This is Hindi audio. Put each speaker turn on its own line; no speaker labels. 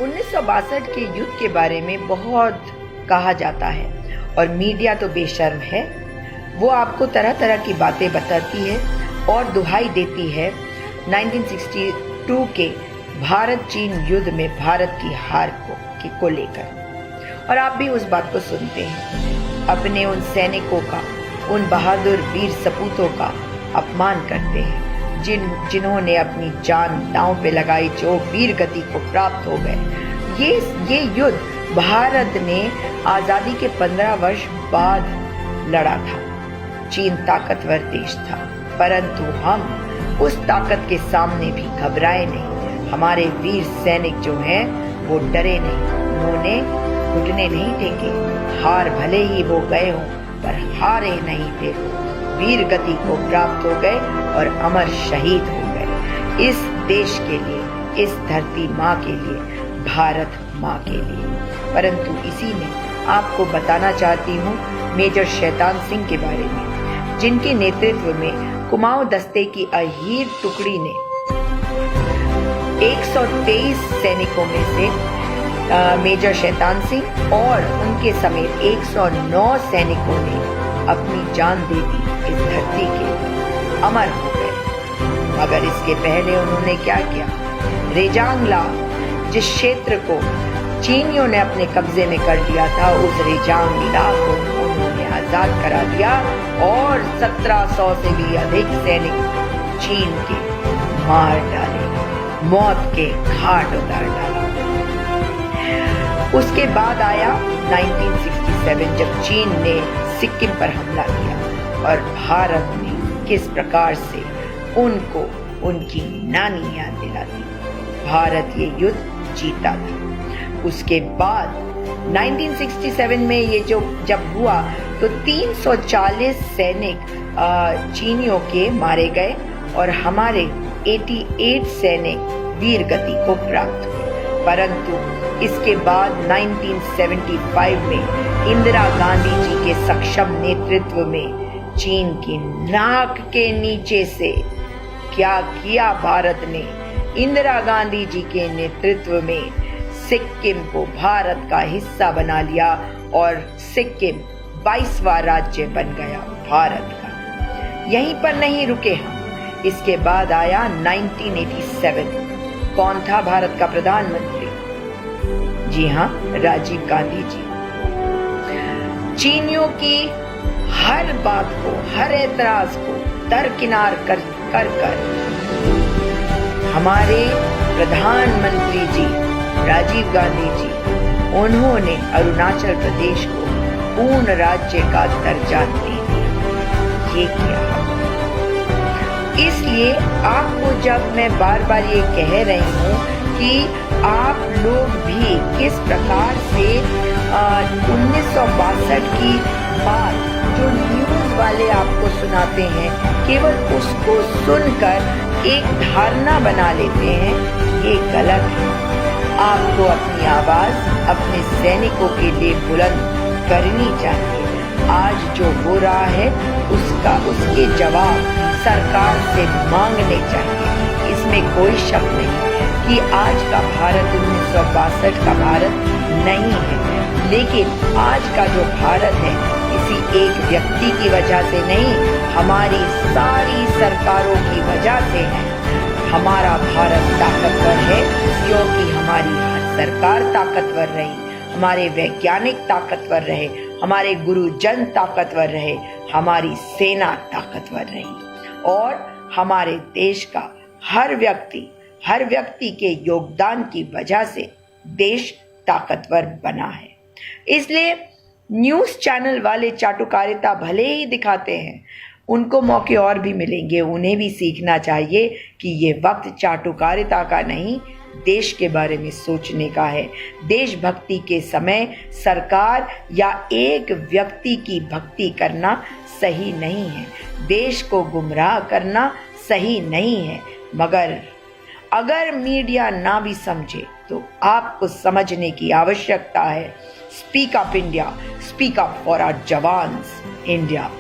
1962 के युद्ध के बारे में बहुत कहा जाता है और मीडिया तो बेशर्म है। वो आपको तरह तरह की बातें बताती है और दुहाई देती है 1962 के भारत चीन युद्ध में भारत की हार को लेकर, और आप भी उस बात को सुनते हैं। अपने उन सैनिकों का, उन बहादुर वीर सपूतों का अपमान करते हैं जिन्होंने अपनी जान दांव पे लगाई, जो वीर गति को प्राप्त हो गए। ये युद्ध भारत ने आजादी के 15 वर्ष बाद लड़ा था। चीन ताकतवर देश था, परंतु हम उस ताकत के सामने भी घबराए नहीं। हमारे वीर सैनिक जो हैं वो डरे नहीं, उन्होंने घुटने नहीं टेके। हार भले ही वो गए हों, पर हारे नहीं थे। वीर गति को प्राप्त हो गए और अमर शहीद हो गए इस देश के लिए, इस धरती माँ के लिए, भारत माँ के लिए। परंतु इसी में आपको बताना चाहती हूँ मेजर शैतान सिंह के बारे में, जिनके नेतृत्व में कुमाऊं दस्ते की अहीर टुकड़ी ने 123 सैनिकों में से मेजर शैतान सिंह और उनके समेत 109 सैनिकों ने अपनी जान दे दी इस धरती के, अमर हो गए। मगर इसके पहले उन्होंने क्या किया? रेजांगला, जिस क्षेत्र को चीनियों ने अपने कब्जे में कर लिया था, उस रेजांगला को उन्होंने आजाद करा दिया और 1700 से भी अधिक सैनिक चीन के मार डाले, मौत के घाट उतार डाला। उसके बाद आया 1967, जब चीन ने सिक्किम पर हमला किया और भारत ने किस प्रकार से उनको उनकी नानी याद दिला दी। भारत ये युद्ध जीता था। उसके बाद 1967 में ये जब हुआ तो 340 सैनिक चीनियों के मारे गए और हमारे 88 सैनिक वीर गति को प्राप्त हुए। परंतु इसके बाद 1975 में इंदिरा गांधी जी के सक्षम नेतृत्व में चीन की नाक के नीचे से क्या किया भारत ने? इंदिरा गांधी जी के नेतृत्व में सिक्किम को भारत का हिस्सा बना लिया और सिक्किम 22वां राज्य बन गया भारत का। यहीं पर नहीं रुके हम, इसके बाद आया 1987। कौन था भारत का प्रधानमंत्री? जी हाँ, राजीव गांधी जी। चीनियों की हर बात को, हर एतराज को दरकिनार कर हमारे प्रधानमंत्री जी राजीव गांधी जी, उन्होंने अरुणाचल प्रदेश को पूर्ण राज्य का दर्जा दे दिया। ये किया। इसलिए आपको जब मैं बार बार ये कह रही हूँ कि आप लोग भी किस प्रकार से 1962 की बात जो न्यूज वाले आपको सुनाते हैं, केवल उसको सुनकर एक धारणा बना लेते हैं, ये गलत है। आपको अपनी आवाज अपने सैनिकों के लिए बुलंद करनी चाहिए। आज जो हो रहा है उसके जवाब सरकार से मांगने चाहिए। इसमें कोई शक नहीं कि आज का भारत 1962 का भारत नहीं है, लेकिन आज का जो भारत है किसी एक व्यक्ति की वजह से नहीं, हमारी सारी सरकारों की वजह से है। हमारा भारत ताकतवर है क्योंकि हमारी सरकार ताकतवर रही, हमारे वैज्ञानिक ताकतवर रहे, हमारे गुरुजन ताकतवर रहे, हमारी सेना ताकतवर रही और हमारे देश का हर व्यक्ति के योगदान की वजह से देश ताकतवर बना है। इसलिए न्यूज़ चैनल वाले चाटुकारिता भले ही दिखाते हैं, उनको मौके और भी मिलेंगे। उन्हें भी सीखना चाहिए कि ये वक्त चाटुकारिता का नहीं, देश के बारे में सोचने का है। देशभक्ति के समय सरकार या एक व्यक्ति की भक्ति करना सही नहीं है, देश को गुमराह करना सही नहीं है। मगर अगर मीडिया ना भी समझे तो आपको समझने की आवश्यकता है। Speak up India, speak up for our jawans. India